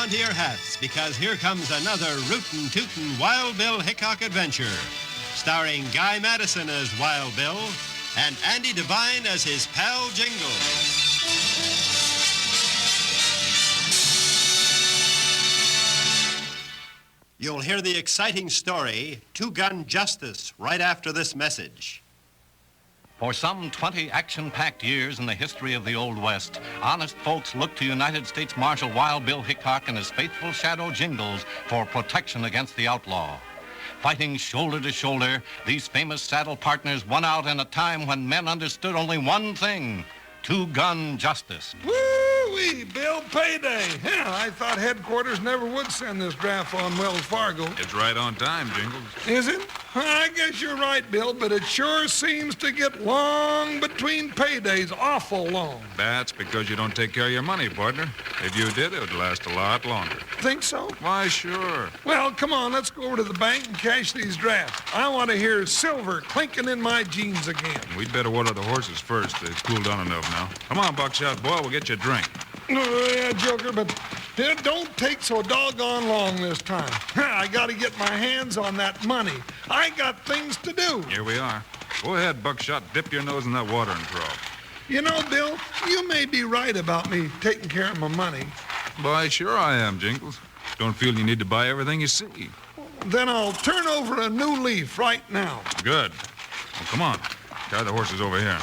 onto your hats, because here comes another rootin' tootin' Wild Bill Hickok adventure, starring Guy Madison as Wild Bill and Andy Devine as his pal Jingles. You'll hear the exciting story, Two-Gun Justice, right after this message. For some 20 action-packed years in the history of the Old West, honest folks looked to United States Marshal Wild Bill Hickok and his faithful shadow Jingles for protection against the outlaw. Fighting shoulder to shoulder, these famous saddle partners won out in a time when men understood only one thing: two-gun justice. Woo-wee, Bill, payday. Yeah, I thought headquarters never would send this draft on Wells Fargo. It's right on time, Jingles. Is it? I guess you're right, Bill, but it sure seems to get long between paydays, awful long. That's because you don't take care of your money, partner. If you did, it would last a lot longer. Think so? Why, sure. Well, come on, let's go over to the bank and cash these drafts. I want to hear silver clinking in my jeans again. We'd better water the horses first. They've cooled down enough now. Come on, Buckshot boy, we'll get you a drink. Yeah, Joker, but it don't take so doggone long this time. I got to get my hands on that money. I got things to do. Here we are. Go ahead, Buckshot. Dip your nose in that watering trough. You know, Bill, you may be right about me taking care of my money. Why, sure I am, Jingles. Don't feel you need to buy everything you see. Then I'll turn over a new leaf right now. Good. Well, come on. Tie the horses over here.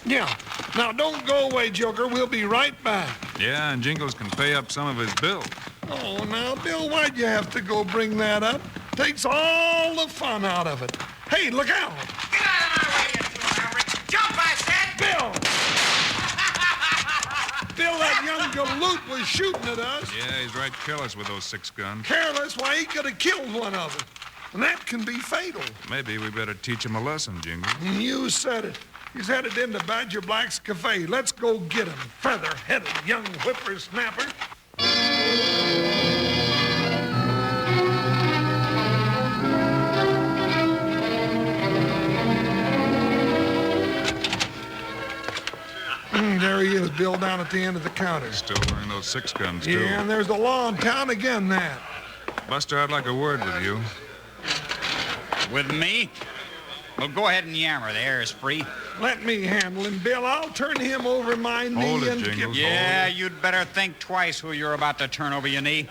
Yeah. Now, don't go away, Joker. We'll be right back. Yeah, and Jingles can pay up some of his bills. Oh, now, Bill, why'd you have to go bring that up? Takes all the fun out of it. Hey, look out. Get out of my way, you two Mavericks. Jump, I said! Bill! Bill, that young galoot was shooting at us. Yeah, he's right careless with those 6 guns. Careless? Why, he could have killed one of us. And that can be fatal. Maybe we better teach him a lesson, Jingles. You said it. He's headed into Badger Black's cafe. Let's go get him, feather-headed young whippersnapper. There he is, Bill, down at the end of the counter. Still wearing those 6 guns, too. Yeah, and there's the law in town again, that. Buster, I'd like a word with you. With me? Well, go ahead and yammer. The air is free. Let me handle him, Bill. I'll turn him over my knee Hold it, and Jingles. Yeah, you'd better think twice who you're about to turn over your knee.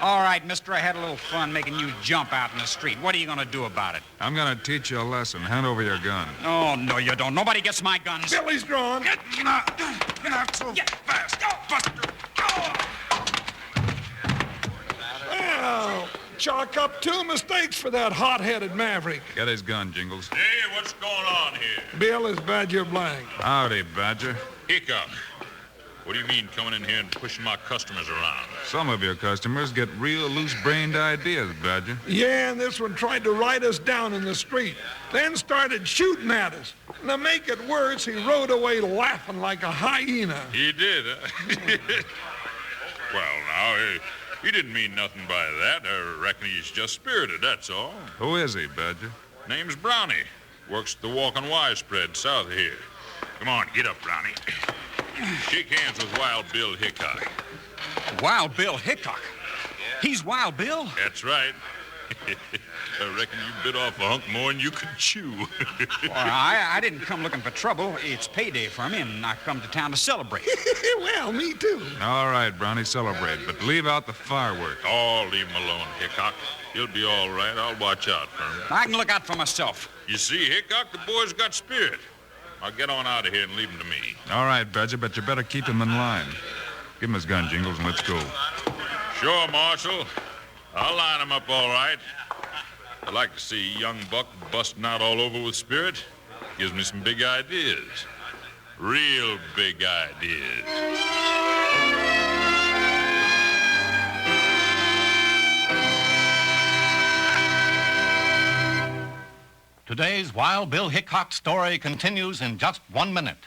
All right, mister, I had a little fun making you jump out in the street. What are you going to do about it? I'm going to teach you a lesson. Hand over your gun. Oh, no, you don't. Nobody gets my guns. Billy's drawn. Get out so fast. Go, Buster. Go. Well, chalk up 2 mistakes for that hot-headed maverick. Get his gun, Jingles. Hey, what's going on here? Bill is Badger Black. Howdy, Badger. Hickok. What do you mean coming in here and pushing my customers around? Some of your customers get real loose-brained ideas, Badger. Yeah, and this one tried to ride us down in the street, then started shooting at us. And to make it worse, he rode away laughing like a hyena. He did, huh? Well, now, he didn't mean nothing by that. I reckon he's just spirited, that's all. Who is he, Badger? Name's Brownie. Works at the Walking Y spread south of here. Come on, get up, Brownie. Shake hands with Wild Bill Hickok. Wild Bill Hickok? He's Wild Bill? That's right. I reckon you bit off a hunk more than you could chew. Well, I didn't come looking for trouble. It's payday for me, and I come to town to celebrate. Well, me too. All right, Brownie, celebrate, but leave out the fireworks. Oh, leave him alone, Hickok. He'll be all right. I'll watch out for him. I can look out for myself. You see, Hickok, the boy's got spirit. I'll get on out of here and leave him to me. All right, Badger, but you better keep him in line. Give him his gun, Jingles, and let's go. Sure, Marshal. I'll line him up all right. I like to see a young buck busting out all over with spirit. Gives me some big ideas. Real big ideas. Today's Wild Bill Hickok story continues in just 1 minute.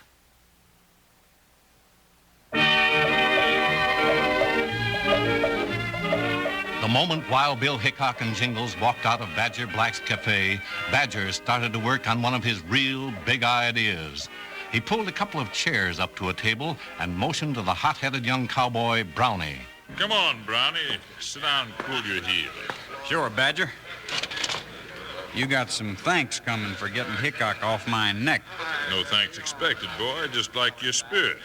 The moment Wild Bill Hickok and Jingles walked out of Badger Black's cafe, Badger started to work on one of his real big ideas. He pulled a couple of chairs up to a table and motioned to the hot-headed young cowboy, Brownie. Come on, Brownie. Sit down and cool your heels. Sure, Badger. You got some thanks coming for getting Hickok off my neck. No thanks expected, boy. Just like your spirit.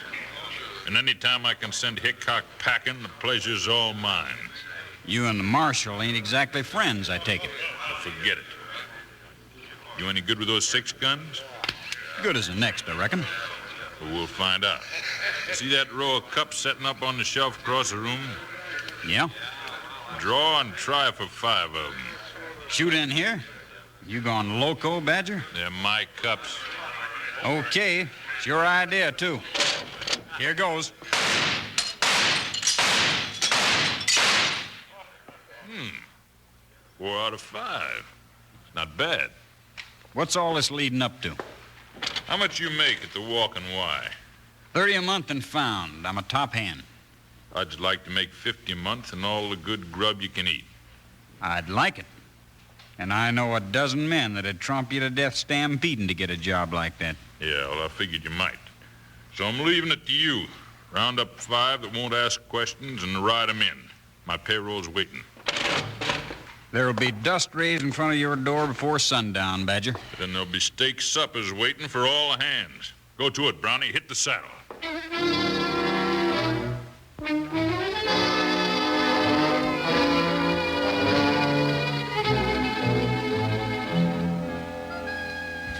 And any time I can send Hickok packing, the pleasure's all mine. You and the Marshal ain't exactly friends, I take it. Forget it. You any good with those 6 guns? Good as the next, I reckon. Well, we'll find out. See that row of cups setting up on the shelf across the room? Yeah? Draw and try for 5 of them. Shoot in here? You gone loco, Badger? They're my cups. Okay. It's your idea, too. Here goes. 4 out of 5. Not bad. What's all this leading up to? How much you make at the Walk and Y? 30 a month and found. I'm a top hand. I'd like to make 50 a month and all the good grub you can eat. I'd like it. And I know a dozen men that'd trump you to death stampeding to get a job like that. Yeah, well, I figured you might. So I'm leaving it to you. Round up 5 that won't ask questions and ride 'em in. My payroll's waiting. There'll be dust raised in front of your door before sundown, Badger. Then there'll be steak suppers waiting for all the hands. Go to it, Brownie. Hit the saddle.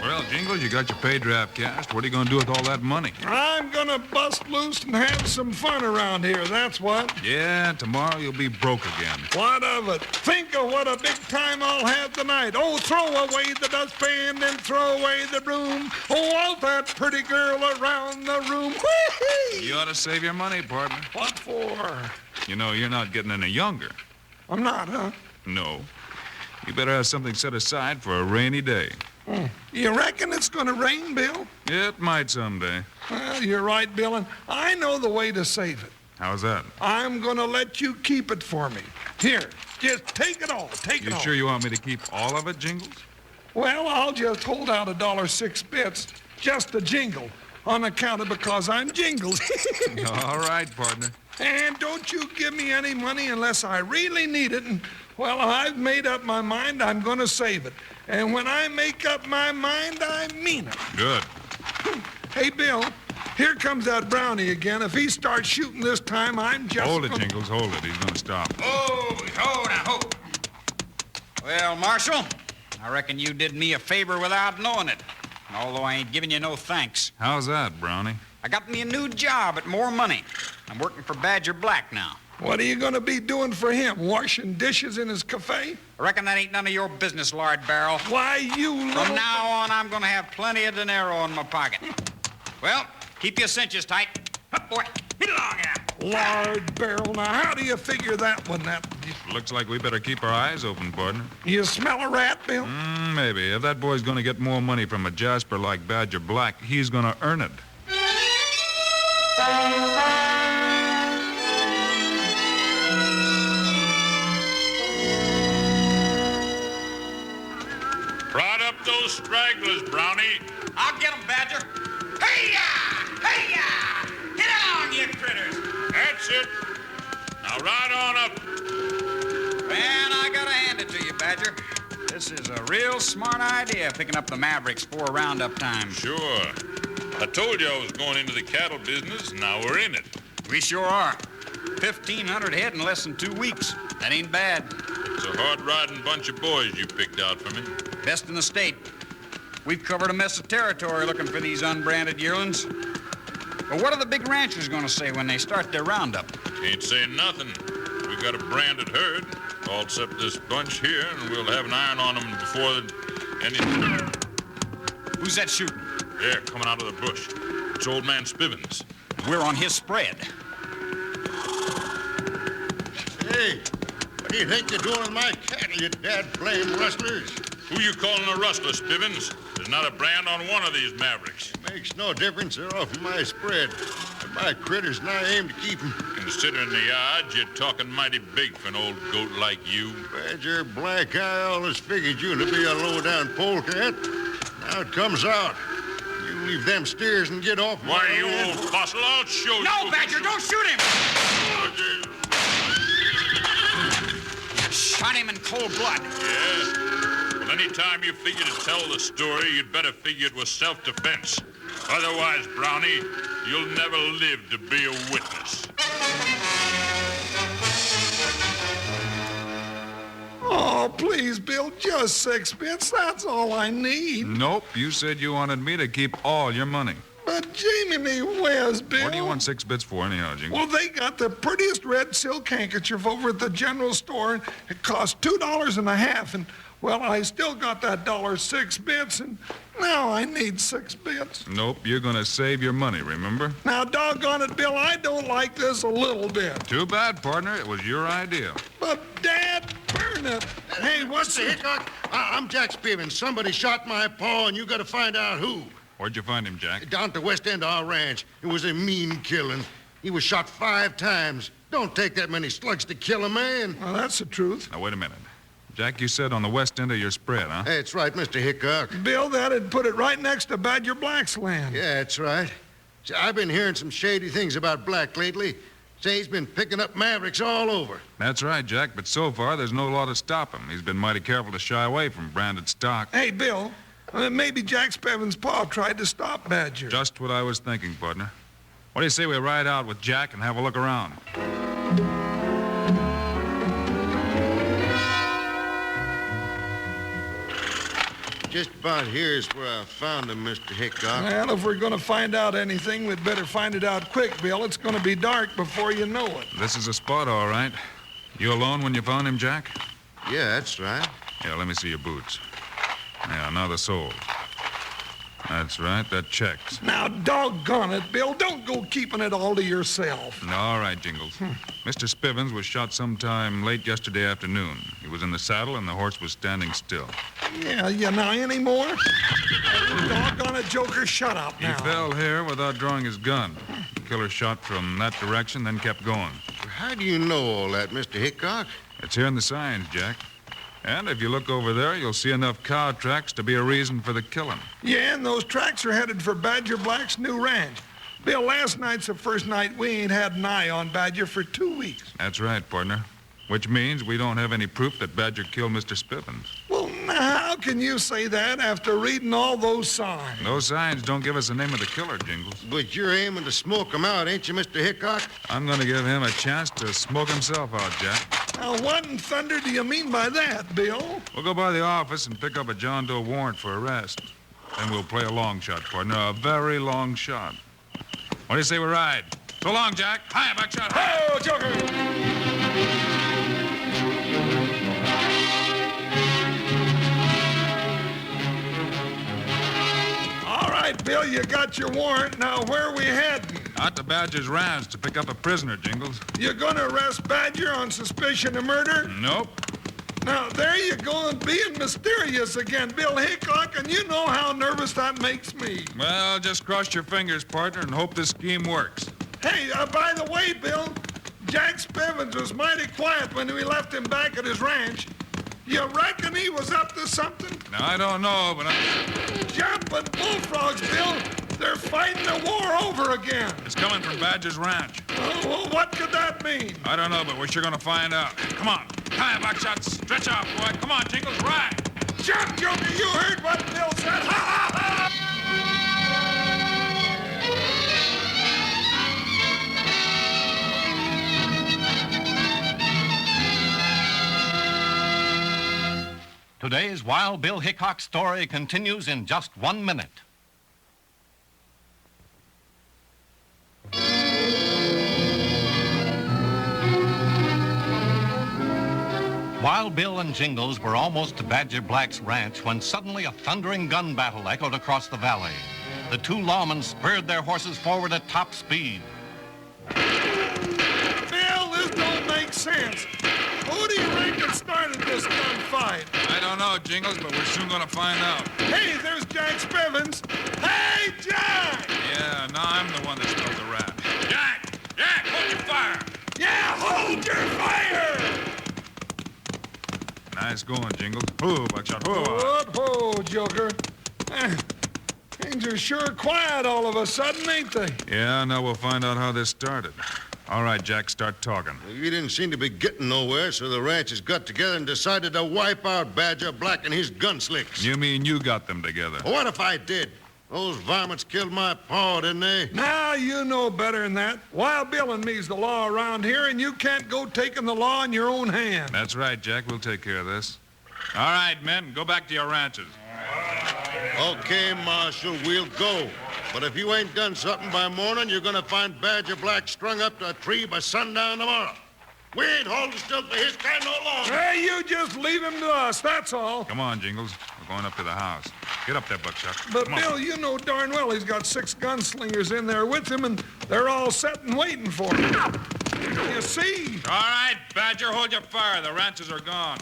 Well, Jingles, you got your pay draft cast. What are you going to do with all that money? I'm gonna bust loose and have some fun around here, that's what. Yeah, tomorrow you'll be broke again. What of it? Think of what a big time I'll have tonight. Oh, throw away the dustpan and throw away the broom. Oh, all that pretty girl around the room. Whee! You ought to save your money, partner. What for? You know, you're not getting any younger. I'm not, huh? No. You better have something set aside for a rainy day. You reckon it's gonna rain, Bill? It might someday. Well, you're right, Bill, and I know the way to save it. How's that? I'm gonna let you keep it for me. Here, just take it all. Take it You all. sure you want me to keep all of it, Jingles? Well, I'll just hold out $1.06, just a jingle, on account of because I'm Jingles. All right, partner. And don't you give me any money unless I really need it. And, well, I've made up my mind I'm going to save it. And when I make up my mind, I mean it. Good. Hey, Bill, here comes that Brownie again. If he starts shooting this time, I'm just... Hold it, Jingles, hold it. He's going to stop. Oh, now. Well, Marshal, I reckon you did me a favor without knowing it. Although I ain't giving you no thanks. How's that, Brownie? I got me a new job at more money. I'm working for Badger Black now. What are you going to be doing for him? Washing dishes in his cafe? I reckon that ain't none of your business, Lord Barrel. Why, you little... From now on, I'm going to have plenty of dinero in my pocket. Well, keep your cinches tight. Up, boy. Get along here. Lord Barrel, now how do you figure that one? Looks like we better keep our eyes open, partner. You smell a rat, Bill? Maybe. If that boy's going to get more money from a jasper like Badger Black, he's going to earn it. Prod up those stragglers, Brownie. I'll get 'em, Badger. Hey-ya! Hey-ya! Get on, you critters! That's it. Now ride on up. Man, I gotta hand it to you, Badger. This is a real smart idea, picking up the Mavericks for roundup time. Sure. I told you I was going into the cattle business, and now we're in it. We sure are. 1,500 head in less than 2 weeks. That ain't bad. It's a hard-riding bunch of boys you picked out for me. Best in the state. We've covered a mess of territory looking for these unbranded yearlings. But what are the big ranchers going to say when they start their roundup? Ain't saying nothing. We got a branded herd, all except this bunch here, and we'll have an iron on them before any... Who's that shooting? There, coming out of the bush. It's old man Spivens. We're on his spread. Hey, what do you think you're doing with my cattle, you dad-blame rustlers? Who you calling a rustler, Spivens? There's not a brand on one of these Mavericks. Makes no difference. They're off of my spread. They're my critters, and I aim to keep them. Considering the odds, you're talking mighty big for an old goat like you. Badger Black, I always figured you to be a low-down polecat. Now it comes out. You leave them steers and get off Why, my you land. old fossil, I'll show you. No, Badger, don't shoot him! shot him in cold blood. Yeah? Well, any time you figure to tell the story, you'd better figure it was self-defense. Otherwise, Brownie, you'll never live to be a witness. Oh, please, Bill, just 6 bits. That's all I need. Nope, you said you wanted me to keep all your money. But Jamie, where's Bill? What do you want 6 bits for anyhow, Jingles? Well, they got the prettiest red silk handkerchief over at the general store, and it cost $2.50, and, well, I still got that $1.06, and now I need 6 bits. Nope, you're going to save your money, remember? Now, doggone it, Bill, I don't like this a little bit. Too bad, partner. It was your idea. But, Dad, burn it. Hey, what's Mr. Hickok, I'm Jack Spivens. Somebody shot my paw, and you got to find out who. Where'd you find him, Jack? Down at the west end of our ranch. It was a mean killing. He was shot 5 times. Don't take that many slugs to kill a man. Well, that's the truth. Now, wait a minute. Jack, you said on the west end of your spread, huh? That's right, Mr. Hickok. Bill, that'd put it right next to Badger Black's land. Yeah, that's right. See, I've been hearing some shady things about Black lately. Say he's been picking up mavericks all over. That's right, Jack, but so far there's no law to stop him. He's been mighty careful to shy away from branded stock. Hey, Bill, maybe Jack Spivens' pa tried to stop Badger. Just what I was thinking, partner. What do you say we ride out with Jack and have a look around? Just about here's where I found him, Mr. Hickok. Well, if we're going to find out anything, we'd better find it out quick, Bill. It's going to be dark before you know it. This is a spot, all right. You alone when you found him, Jack? Yeah, that's right. Yeah, let me see your boots. Yeah, now the sole. That's right, that checks. Now, doggone it, Bill. Don't go keeping it all to yourself. All right, Jingles. Mr. Spivens was shot sometime late yesterday afternoon. He was in the saddle and the horse was standing still. Yeah, now any more? Doggone it, Joker, shut up now. He fell here without drawing his gun. The killer shot from that direction, then kept going. How do you know all that, Mr. Hickok? It's here in the signs, Jack. And if you look over there, you'll see enough cow tracks to be a reason for the killing. Yeah, and those tracks are headed for Badger Black's new ranch. Bill, last night's the first night we ain't had an eye on Badger for 2 weeks. That's right, partner. Which means we don't have any proof that Badger killed Mr. Spivens. Well, now, how can you say that after reading all those signs? Those signs don't give us the name of the killer, Jingles. But you're aiming to smoke him out, ain't you, Mr. Hickok? I'm going to give him a chance to smoke himself out, Jack. Now, what in thunder do you mean by that, Bill? We'll go by the office and pick up a John Doe warrant for arrest. Then we'll play a long shot, partner, a very long shot. What do you say we ride? So long, Jack. Hi, buckshot. Oh, Joker! All right, Bill, you got your warrant. Now, where are we heading? Out to Badger's ranch to pick up a prisoner, Jingles. You gonna arrest Badger on suspicion of murder? Nope. Now, there you go, and being mysterious again, Bill Hickok, and you know how nervous that makes me. Well, just cross your fingers, partner, and hope this scheme works. Hey, by the way, Bill, Jack Spivens was mighty quiet when we left him back at his ranch. You reckon he was up to something? Now, I don't know, but Jumping bullfrogs, Bill. They're fighting the war over again. it's coming from Badger's ranch. Well, what could that mean? I don't know, but we're sure going to find out. Come on. Hi, buckshot. Stretch out, boy. Come on, Jingles, ride. Jump, Joker, you heard what Bill said. Ha, ha, ha! Today's Wild Bill Hickok story continues in just 1 minute. Wild Bill and Jingles were almost to Badger Black's ranch when suddenly a thundering gun battle echoed across the valley. The two lawmen spurred their horses forward at top speed. Bill, this don't make sense. Who do you reckon started this gunfight? I don't know, Jingles, but we're soon going to find out. Hey, there's Jack Spivens. Hey, Jack! Yeah, now I'm the one that smelled the rat. Jack, hold your fire. Yeah, hold your fire! Nice going, Jingles. Whoa, buckshot. Whoa. Whoa, Joker. Things are sure quiet all of a sudden, ain't they? Yeah, now we'll find out how this started. All right, Jack, start talking. You didn't seem to be getting nowhere, so the ranchers got together and decided to wipe out Badger Black and his gunslicks. You mean you got them together? What if I did? Those varmints killed my pa, didn't they? Now, you know better than that. Wild Bill and me's the law around here, and you can't go taking the law in your own hand. That's right, Jack. We'll take care of this. All right, men, go back to your ranches. Okay, Marshal, we'll go. But if you ain't done something by morning, you're gonna find Badger Black strung up to a tree by sundown tomorrow. We ain't holding still for his kind no longer. Hey, you just leave him to us, that's all. Come on, Jingles. We're going up to the house. Get up there, Buckshot. But, Come on. Bill, you know darn well he's got 6 gunslingers in there with him, and they're all set and waiting for him. You see? All right, Badger, hold your fire. The ranches are gone.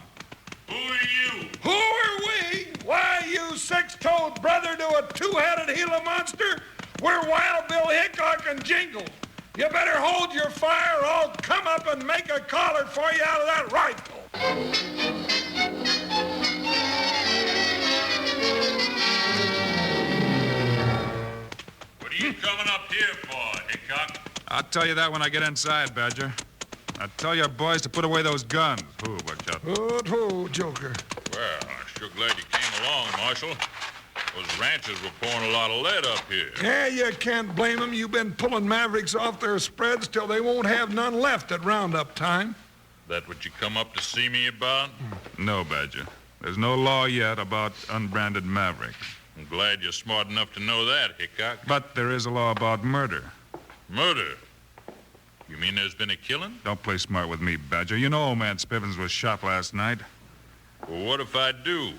Who are you? Who are we? Why, you 6-toed brother to a 2-headed Gila monster? We're Wild Bill Hickok and Jingles. You better hold your fire or I'll come up and make a collar for you out of that rifle. What are you coming up here for, Hickok? I'll tell you that when I get inside, Badger. I'll tell your boys to put away those guns. Ooh, Buckshot. Oh, Joker. Well, I'm sure glad you came along, Marshal. Those ranchers were pouring a lot of lead up here. Yeah, you can't blame them. You've been pulling mavericks off their spreads till they won't have none left at roundup time. That what you come up to see me about? No, Badger. There's no law yet about unbranded mavericks. I'm glad you're smart enough to know that, Hickok. But there is a law about murder. Murder? You mean there's been a killing? Don't play smart with me, Badger. You know old man Spivens was shot last night. Well, what if I do?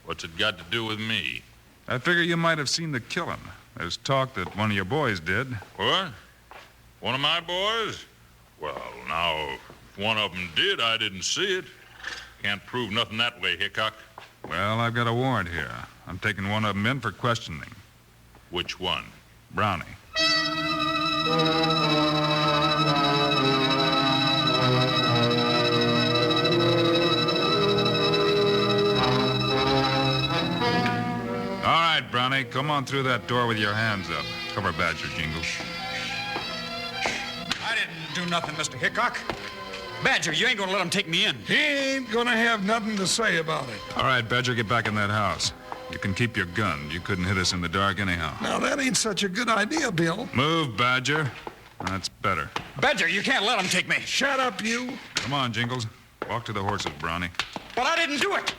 What's it got to do with me? I figure you might have seen the killing. There's talk that one of your boys did. What? One of my boys? Well, now, if one of them did, I didn't see it. Can't prove nothing that way, Hickok. Well, I've got a warrant here. I'm taking one of them in for questioning. Which one? Brownie. All right, Brownie, come on through that door with your hands up. Cover Badger, Jingles. I didn't do nothing, Mr. Hickok. Badger, you ain't gonna let him take me in. He ain't gonna have nothing to say about it. All right, Badger, get back in that house. You can keep your gun. You couldn't hit us in the dark anyhow. Now, that ain't such a good idea, Bill. Move, Badger. That's better. Badger, you can't let him take me. Shut up, you. Come on, Jingles. Walk to the horses, Brownie. But I didn't do it.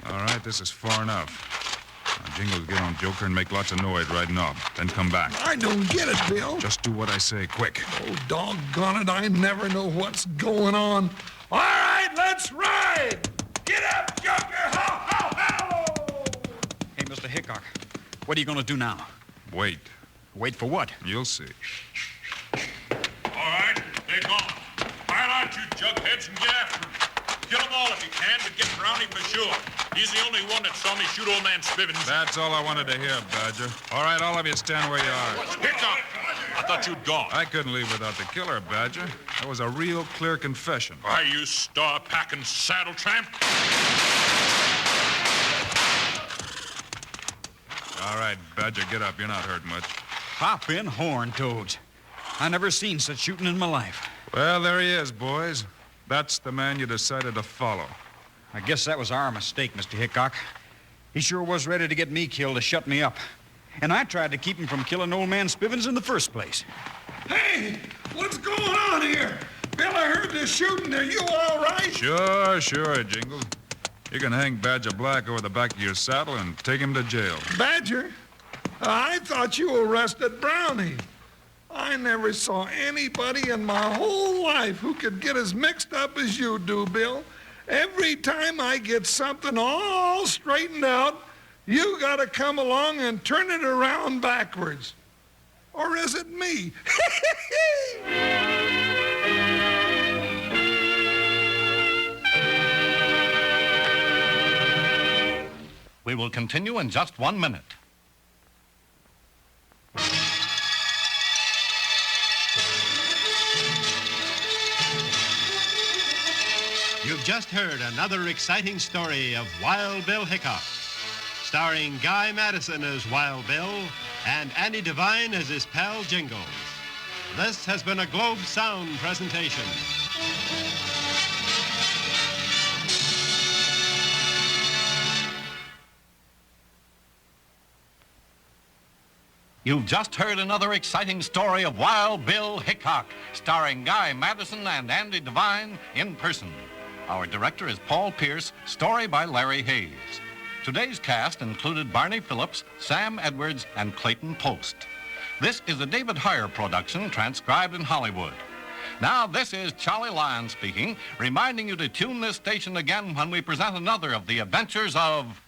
All right, this is far enough. Now, Jingles, get on Joker and make lots of noise riding off. Then come back. I don't get it, Bill. Just do what I say, quick. Oh, doggone it, I never know what's going on. All right, let's ride. Get up, Joker. Ho, ho, ho. Hey, Mr. Hickok, what are you gonna do now? Wait. Wait for what? You'll see. All right, they're gone. Pile out, you jugheads, and get after them. Kill them all if you can, but get Brownie for sure. He's the only one that saw me shoot old man Spivens. That's all I wanted to hear, Badger. All right, all of you stand where you are. Hickok! I thought you'd gone. I couldn't leave without the killer, Badger. That was a real clear confession. Why, you star-packing saddle tramp? All right, Badger, get up. You're not hurt much. Hop in horn toads. I never seen such shooting in my life. Well, there he is, boys. That's the man you decided to follow. I guess that was our mistake, Mr. Hickok. He sure was ready to get me killed to shut me up. And I tried to keep him from killing old man Spivens in the first place. Hey, what's going on here? Bill, I heard this shooting. Are you all right? Sure, Jingles. You can hang Badger Black over the back of your saddle and take him to jail. Badger? I thought you arrested Brownie. I never saw anybody in my whole life who could get as mixed up as you do, Bill. Every time I get something all straightened out, you gotta come along and turn it around backwards. Or is it me? We will continue in just 1 minute. You've just heard another exciting story of Wild Bill Hickok, starring Guy Madison as Wild Bill and Andy Devine as his pal Jingles. This has been a Globe Sound presentation. You've just heard another exciting story of Wild Bill Hickok, starring Guy Madison and Andy Devine in person. Our director is Paul Pierce, story by Larry Hayes. Today's cast included Barney Phillips, Sam Edwards, and Clayton Post. This is a David Heyer production transcribed in Hollywood. Now, this is Charlie Lyon speaking, reminding you to tune this station again when we present another of the adventures of...